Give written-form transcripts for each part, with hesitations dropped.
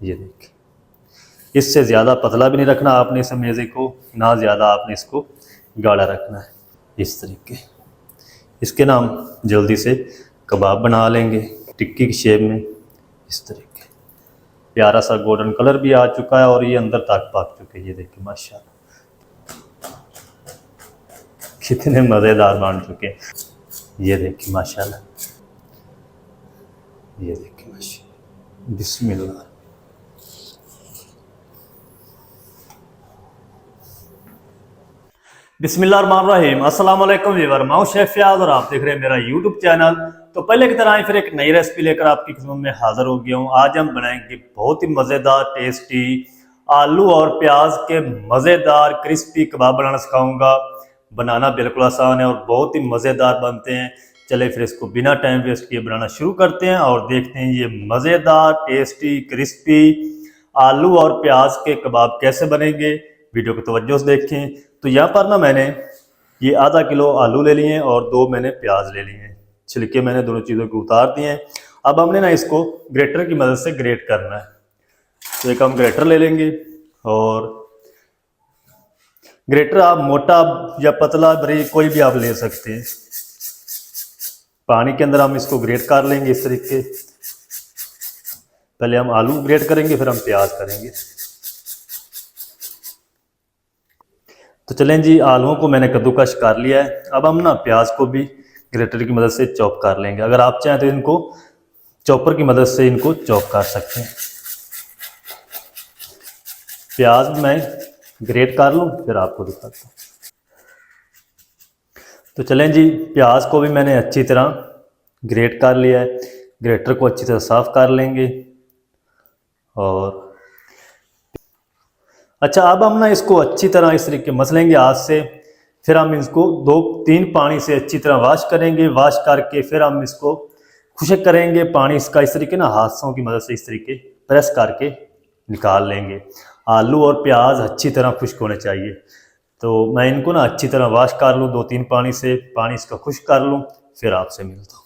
ये देखिए, इससे ज़्यादा पतला भी नहीं रखना आपने इस मेज़े को, ना ज़्यादा आपने इसको गाढ़ा रखना है। इस तरीके इसके ना हम जल्दी से कबाब बना लेंगे टिक्की की शेप में। इस तरीके प्यारा सा गोल्डन कलर भी आ चुका है और ये अंदर तक पक चुके हैं। ये देखिए माशाल्लाह कितने मज़ेदार बन चुके हैं। ये देखिए माशाल्लाह, ये देखिए माशाल्लाह, बिस्मिल्लाह। बिस्मिल्लाहिर्रहमानिर्रहीम। अस्सलाम वालेकुम व्यूअर, मैं हूं शेफ फयाज और आप देख रहे हैं मेरा यूट्यूब चैनल। तो पहले की तरह ही फिर एक नई रेसिपी लेकर आपकी खिदमत में हाजिर हो गया हूं। आज हम बनाएंगे बहुत ही मज़ेदार टेस्टी आलू और प्याज के मज़ेदार क्रिस्पी कबाब बनाना सिखाऊंगा। बनाना बिल्कुल आसान है और बहुत ही मज़ेदार बनते हैं। चले फिर इसको बिना टाइम वेस्ट किए बनाना शुरू करते हैं और देखते हैं ये मज़ेदार टेस्टी क्रिस्पी आलू और प्याज के कबाब कैसे बनेंगे। वीडियो को तवज्जो से देखें। तो यहाँ पर ना मैंने ये आधा किलो आलू ले लिए हैं और 2 मैंने प्याज ले लिए हैं। छिलके मैंने दोनों चीज़ों को उतार दिए हैं। अब हमने ना इसको ग्रेटर की मदद से ग्रेट करना है। तो एक हम ग्रेटर ले लेंगे और ग्रेटर आप मोटा या पतला बारीक कोई भी आप ले सकते हैं। पानी के अंदर हम इसको ग्रेट कर लेंगे इस तरीके। पहले हम आलू ग्रेट करेंगे फिर हम प्याज करेंगे। तो चलें जी, आलूओं को मैंने कद्दूकश कर लिया है। अब हम ना प्याज को भी ग्रेटर की मदद से चॉप कर लेंगे। अगर आप चाहें तो इनको चॉपर की मदद से इनको चॉप कर सकते हैं। प्याज मैं ग्रेट कर लूँ फिर आपको दिखाता हूँ। तो चलें जी, प्याज को भी मैंने अच्छी तरह ग्रेट कर लिया है। ग्रेटर को अच्छी तरह साफ़ कर लेंगे। और अच्छा, अब हम ना इसको अच्छी तरह इस तरीके मसलेंगे हाथ से। फिर हम इसको 2-3 पानी से अच्छी तरह वॉश करेंगे। वॉश करके फिर हम इसको खुश्क करेंगे। पानी इसका इस तरीके ना हाथों की मदद से इस तरीके प्रेस करके निकाल लेंगे। आलू और प्याज अच्छी तरह खुश्क होने चाहिए। तो मैं इनको ना अच्छी तरह वॉश कर लूँ 2-3 पानी से, पानी इसका खुश्क कर लूँ फिर आपसे मिलता हूँ।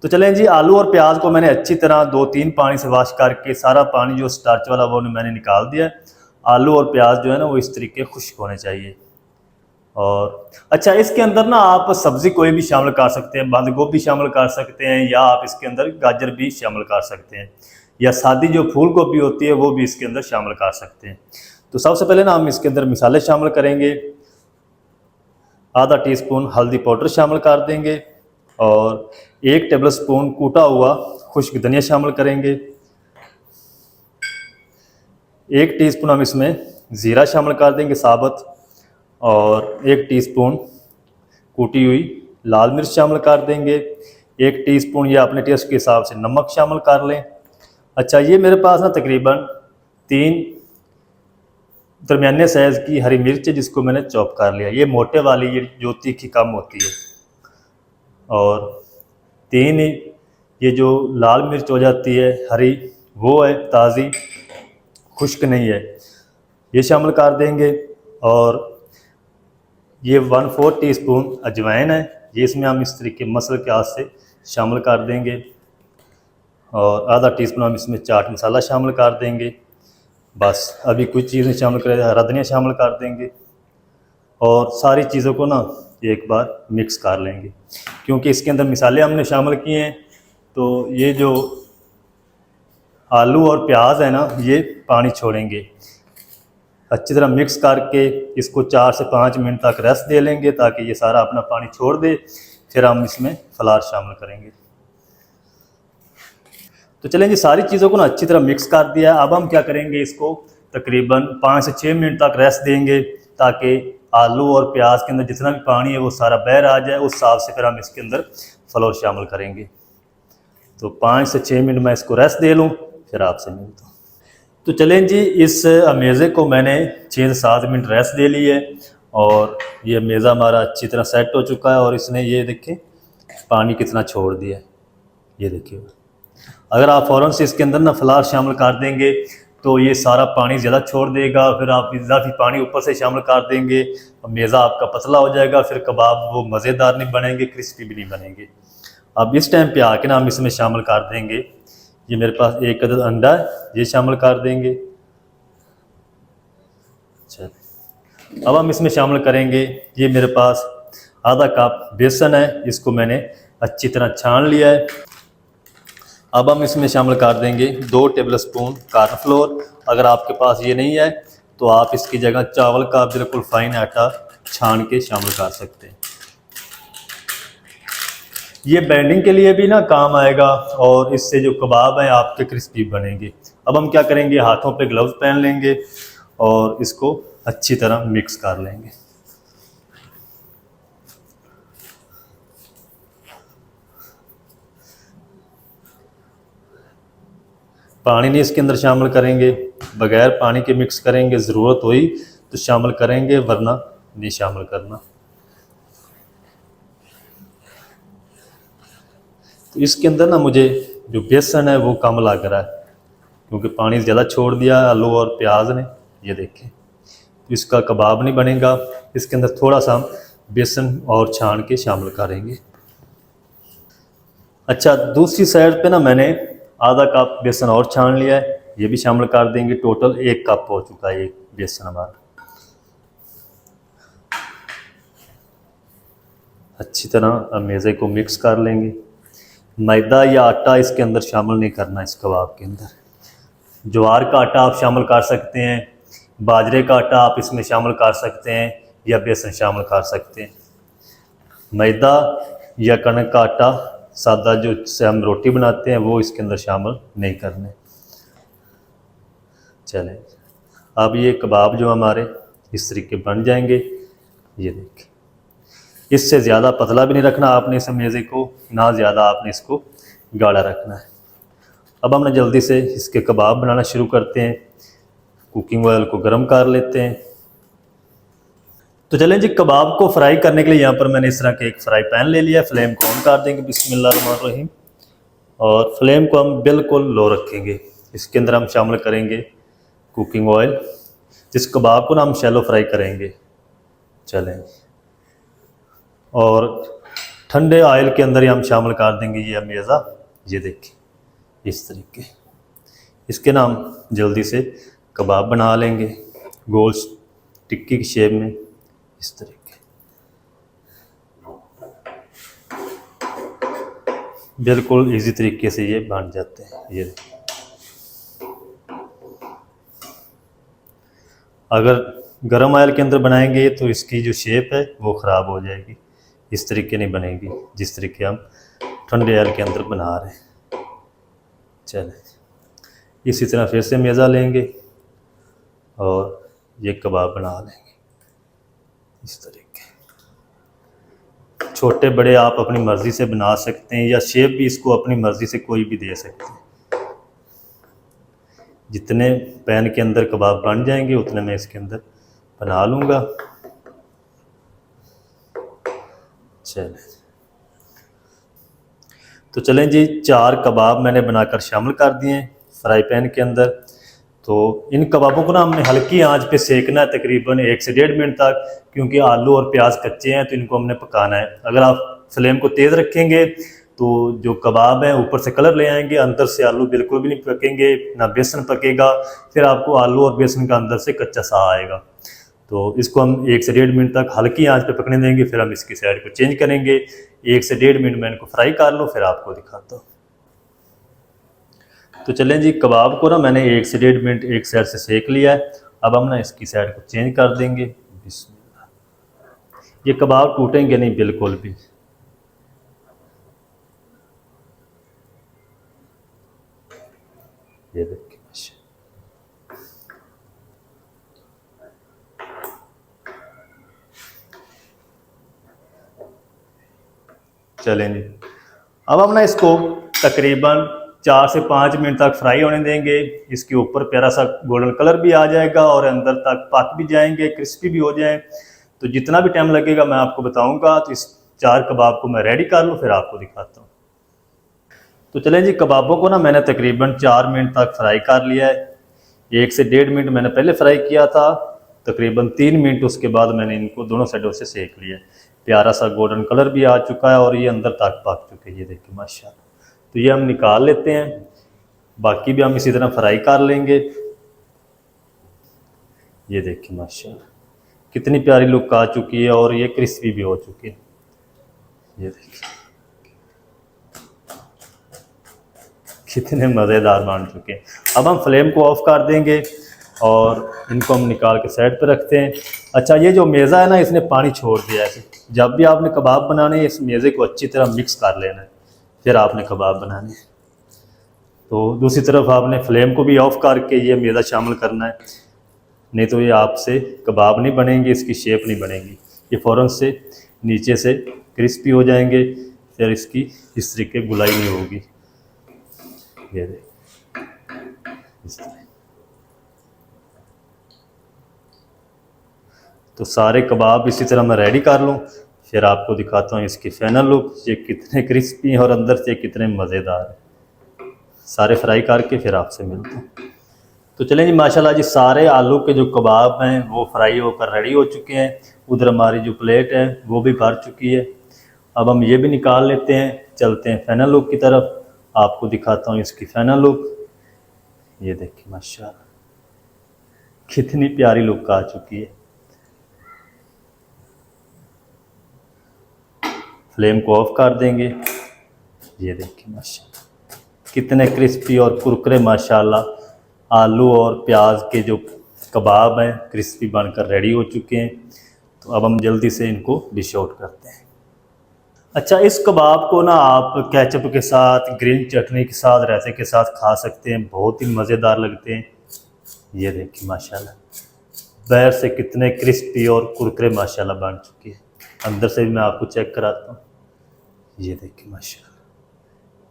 तो चलें जी, आलू और प्याज को मैंने अच्छी तरह 2-3 पानी से वॉश करके सारा पानी जो स्टार्च वाला वो मैंने निकाल दिया है। आलू और प्याज जो है ना वो इस तरीके खुश्क होने चाहिए। और अच्छा, इसके अंदर ना आप सब्ज़ी कोई भी शामिल कर सकते हैं। बंद गोभी शामिल कर सकते हैं या आप इसके अंदर गाजर भी शामिल कर सकते हैं या सादी जो फूल गोभी होती है वो भी इसके अंदर शामिल कर सकते हैं। तो सबसे पहले ना हम इसके अंदर मसाले शामिल करेंगे। आधा टीस्पून हल्दी पाउडर शामिल कर देंगे और 1 टेबल स्पून कूटा हुआ खुश्क धनिया शामिल करेंगे। 1 टीस्पून हम इसमें ज़ीरा शामिल कर देंगे साबुत और 1 टीस्पून कूटी हुई लाल मिर्च शामिल कर देंगे। 1 टीस्पून या अपने टेस्ट के हिसाब से नमक शामिल कर लें। अच्छा, ये मेरे पास ना तकरीबन 3 दरमियाने साइज़ की हरी मिर्च है जिसको मैंने चॉप कर लिया। ये मोटे वाली, ये जो तीखी कम होती है। और 3 ये जो लाल मिर्च हो जाती है हरी, वो है ताज़ी, खुश्क नहीं है, ये शामिल कर देंगे। और ये 1/4 टीस्पून अजवाइन है, ये इसमें हम इस तरीके मसल के हाथ से शामिल कर देंगे। और आधा टीस्पून हम इसमें चाट मसाला शामिल कर देंगे। बस अभी कुछ चीज़ें शामिल करें, हरा धनिया शामिल कर देंगे और सारी चीज़ों को ना एक बार मिक्स कर लेंगे। क्योंकि इसके अंदर मसाले हमने शामिल किए हैं तो ये जो आलू और प्याज है ना ये पानी छोड़ेंगे। अच्छी तरह मिक्स करके इसको 4 से 5 मिनट तक रेस्ट दे लेंगे ताकि ये सारा अपना पानी छोड़ दे। फिर हम इसमें फ्लावर शामिल करेंगे। तो चलें जी, सारी चीज़ों को ना अच्छी तरह मिक्स कर दिया। अब हम क्या करेंगे, इसको तकरीबन 5 से 6 मिनट तक रेस्ट देंगे ताकि आलू और प्याज के अंदर जितना भी पानी है वो सारा बाहर आ जाए। उस हिसाब से फिर हम इसके अंदर फ्लावर शामिल करेंगे। तो 5 से 6 मिनट मैं इसको रेस्ट दे लूँ फिर आपसे मिलता हूँ। तो चलें जी, इस मेज़े को मैंने 6 से 7 मिनट रेस्ट दे ली है और ये मेज़ा हमारा अच्छी तरह सेट हो चुका है। और इसने ये देखें पानी कितना छोड़ दिया है, ये देखिए। अगर आप फ़ौरन से इसके अंदर ना फ्लावर शामिल कर देंगे तो ये सारा पानी ज़्यादा छोड़ देगा। फिर आप इजाफी पानी ऊपर से शामिल कर देंगे, मेज़ा आपका पतला हो जाएगा। फिर कबाब वो मज़ेदार नहीं बनेंगे, क्रिस्पी भी नहीं बनेंगे। अब इस टाइम पे आके ना हम इसमें शामिल कर देंगे ये मेरे पास एक अदद अंडा है, ये शामिल कर देंगे। चलिए अब हम इसमें शामिल करेंगे, ये मेरे पास आधा कप बेसन है, इसको मैंने अच्छी तरह छान लिया है। अब हम इसमें शामिल कर देंगे 2 टेबलस्पून कॉर्नफ्लोर। अगर आपके पास ये नहीं है तो आप इसकी जगह चावल का बिल्कुल फाइन आटा छान के शामिल कर सकते हैं। ये बैंडिंग के लिए भी ना काम आएगा और इससे जो कबाब हैं आपके क्रिस्पी बनेंगे। अब हम क्या करेंगे, हाथों पे ग्लव्स पहन लेंगे और इसको अच्छी तरह मिक्स कर लेंगे। पानी नहीं इसके अंदर शामिल करेंगे, बगैर पानी के मिक्स करेंगे। ज़रूरत हुई तो शामिल करेंगे, वरना नहीं शामिल करना। तो इसके अंदर ना मुझे जो बेसन है वो कम लग रहा है, क्योंकि पानी ज़्यादा छोड़ दिया आलू और प्याज ने। ये देखें, तो इसका कबाब नहीं बनेगा। इसके अंदर थोड़ा सा हम बेसन और छान के शामिल करेंगे। अच्छा, दूसरी साइड पे ना मैंने आधा कप बेसन और छान लिया है, ये भी शामिल कर देंगे। टोटल 1 कप हो चुका है ये बेसन हमारा। अच्छी तरह मेज़े को मिक्स कर लेंगे। मैदा या आटा इसके अंदर शामिल नहीं करना इस कबाब के अंदर। ज्वार का आटा आप शामिल कर सकते हैं, बाजरे का आटा आप इसमें शामिल कर सकते हैं, या बेसन शामिल कर सकते हैं। मैदा या कणक का आटा सादा जो से हम रोटी बनाते हैं वो इसके अंदर शामिल नहीं करने। चलें, अब ये कबाब जो हमारे इस तरीके बन जाएंगे। ये देखिए, इससे ज़्यादा पतला भी नहीं रखना आपने इस मेज़े को, ना ज़्यादा आपने इसको गाढ़ा रखना है। अब हमने जल्दी से इसके कबाब बनाना शुरू करते हैं। कुकिंग ऑयल को गर्म कर लेते हैं। तो चलें जी, कबाब को फ्राई करने के लिए यहाँ पर मैंने इस तरह के एक फ्राई पैन ले लिया। फ्लेम को ऑन कर देंगे, बिस्मिल्लाहिर्रहमानिर्रहीम, और फ्लेम को हम बिल्कुल लो रखेंगे। इसके अंदर हम शामिल करेंगे कुकिंग ऑयल, जिस कबाब को ना हम शैलो फ्राई करेंगे। चलें, और ठंडे ऑयल के अंदर ही हम शामिल कर देंगे ये मेज़ा। ये देखिए इस तरीके, इसके ना हम जल्दी से कबाब बना लेंगे गोल टिक्की की शेप में, इस तरीके। बिल्कुल इजी तरीके से ये बन जाते हैं। ये अगर गरम ऑयल के अंदर बनाएंगे तो इसकी जो शेप है वो ख़राब हो जाएगी, इस तरीके नहीं बनेगी जिस तरीके हम ठंडे ऑयल के अंदर बना रहे हैं। चलें, इसी तरह फिर से मेज़ा लेंगे और ये कबाब बना लेंगे इस तरीके। छोटे बड़े आप अपनी मर्ज़ी से बना सकते हैं, या शेप भी इसको अपनी मर्ज़ी से कोई भी दे सकते हैं। जितने पैन के अंदर कबाब बन जाएंगे उतने मैं इसके अंदर बना लूँगा। चलें, तो चलें जी, 4 कबाब मैंने बनाकर शामिल कर दिए हैं फ्राई पैन के अंदर। तो इन कबाबों को ना हमने हल्की आंच पे सेकना है तकरीबन 1 से 1.5 मिनट तक, क्योंकि आलू और प्याज कच्चे हैं तो इनको हमने पकाना है। अगर आप फ्लेम को तेज़ रखेंगे तो जो कबाब हैं ऊपर से कलर ले आएंगे, अंदर से आलू बिल्कुल भी नहीं पकेंगे, ना बेसन पकेगा, फिर आपको आलू और बेसन का अंदर से कच्चा सा आएगा। तो इसको हम 1 से 1.5 मिनट तक हल्की आंच पे पकने देंगे, फिर हम इसकी साइड को चेंज करेंगे। 1 से 1.5 मिनट में इनको फ्राई कर लो, फिर आपको दिखाता हूँ। तो चलें जी, कबाब को ना मैंने 1 से 1.5 मिनट एक साइड से सेक लिया है। अब हम ना इसकी साइड को चेंज कर देंगे। बिस्मिल्लाह, ये कबाब टूटेंगे नहीं बिल्कुल भी। ये देखिए, चलें जी, अब हम ना इसको तकरीबन 4 से 5 मिनट तक फ्राई होने देंगे। इसके ऊपर प्यारा सा गोल्डन कलर भी आ जाएगा और अंदर तक पक भी जाएंगे, क्रिस्पी भी हो जाए। तो जितना भी टाइम लगेगा मैं आपको बताऊंगा। तो इस 4 कबाब को मैं रेडी कर लूँ, फिर आपको दिखाता हूँ। तो चलें जी, कबाबों को ना मैंने तकरीबन 4 मिनट तक फ्राई कर लिया है। 1 से 1.5 मिनट मैंने पहले फ्राई किया था, तकरीबन 3 मिनट उसके बाद मैंने इनको दोनों साइडों से सेक लिया। प्यारा सा गोल्डन कलर भी आ चुका है और ये अंदर तक पक चुके हैं। ये देखिए माशाल्लाह। तो ये हम निकाल लेते हैं बाकी भी हम इसी तरह फ्राई कर लेंगे। ये देखिए माशाल्लाह कितनी प्यारी लुक आ चुकी है और ये क्रिस्पी भी हो चुकी है। ये देखिए कितने मज़ेदार बन चुके हैं। अब हम फ्लेम को ऑफ कर देंगे और इनको हम निकाल के साइड पर रखते हैं। अच्छा, ये जो मेज़ा है ना, इसने पानी छोड़ दिया है। जब भी आपने कबाब बनाने हैं, इस मेज़े को अच्छी तरह मिक्स कर लेना है, फिर आपने कबाब बनाने हैं। तो दूसरी तरफ आपने फ्लेम को भी ऑफ करके ये मेज़ा शामिल करना है, नहीं तो ये आपसे कबाब नहीं बनेंगे, इसकी शेप नहीं बनेगी। ये फ़ौरन से नीचे से क्रिस्पी हो जाएंगे, फिर इसकी इस तरीके गुलाई नहीं होगी। ये देख इस तरह। तो सारे कबाब इसी तरह मैं रेडी कर लूँ, फिर आपको दिखाता हूँ इसकी फाइनल लुक, ये कितने क्रिस्पी हैं और अंदर से कितने मज़ेदार हैं। सारे फ्राई करके फिर आपसे मिलता हूँ। तो चलें जी, माशाल्लाह जी सारे आलू के जो कबाब हैं वो फ्राई होकर रेडी हो चुके हैं। उधर हमारी जो प्लेट है वो भी भर चुकी है। अब हम ये भी निकाल लेते हैं, चलते हैं फाइनल लुक की तरफ। आपको दिखाता हूँ इसकी फाइनल लुक। ये देखिए माशाल्लाह कितनी प्यारी लुक आ चुकी है। फ्लेम को ऑफ कर देंगे। ये देखिए माशाल्लाह कितने क्रिस्पी और कुरकुरे माशाल्लाह आलू और प्याज के जो कबाब हैं क्रिस्पी बनकर रेडी हो चुके हैं। तो अब हम जल्दी से इनको डिश आउट करते हैं। अच्छा, इस कबाब को ना आप केचप के साथ, ग्रीन चटनी के साथ, रायते के साथ खा सकते हैं, बहुत ही मज़ेदार लगते हैं। ये देखिए माशाल्लाह बाहर से कितने क्रिस्पी और कुरकुरे माशाल्लाह बन चुके हैं। अंदर से भी मैं आपको चेक कराता हूँ। ये देखिए माशाल्लाह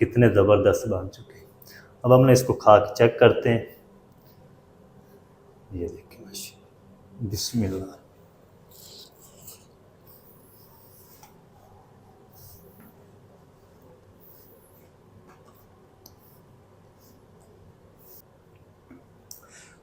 कितने ज़बरदस्त बन चुके हैं। अब हमने इसको खा के चेक करते हैं। ये देखिए माशाल्लाह बिस्मिल्लाह।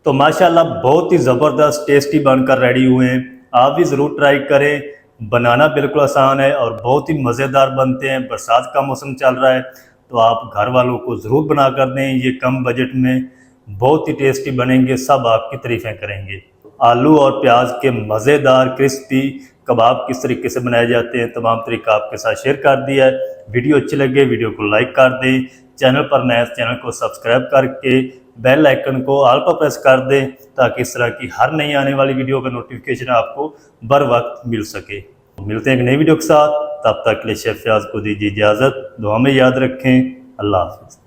तो माशाल्लाह बहुत ही ज़बरदस्त टेस्टी बनकर रेडी हुए हैं। आप भी ज़रूर ट्राई करें। बनाना बिल्कुल आसान है और बहुत ही मज़ेदार बनते हैं। बरसात का मौसम चल रहा है तो आप घर वालों को ज़रूर बना कर दें। ये कम बजट में बहुत ही टेस्टी बनेंगे, सब आपकी तारीफ़ें करेंगे। आलू और प्याज के मज़ेदार क्रिस्पी कबाब किस तरीके से बनाए जाते हैं, तमाम तरीका आपके साथ शेयर कर दिया है। वीडियो अच्छी लगे वीडियो को लाइक कर दें। चैनल पर नए चैनल को सब्सक्राइब करके बेल आइकन को ऑल पर प्रेस कर दें, ताकि इस तरह की हर नई आने वाली वीडियो का नोटिफिकेशन आपको बर वक्त मिल सके। मिलते हैं एक नई वीडियो के साथ, तब तक के लिए शेफ फयाज को दीजिए इजाज़त। दुआ में याद रखें। अल्लाह हाफ़िज़।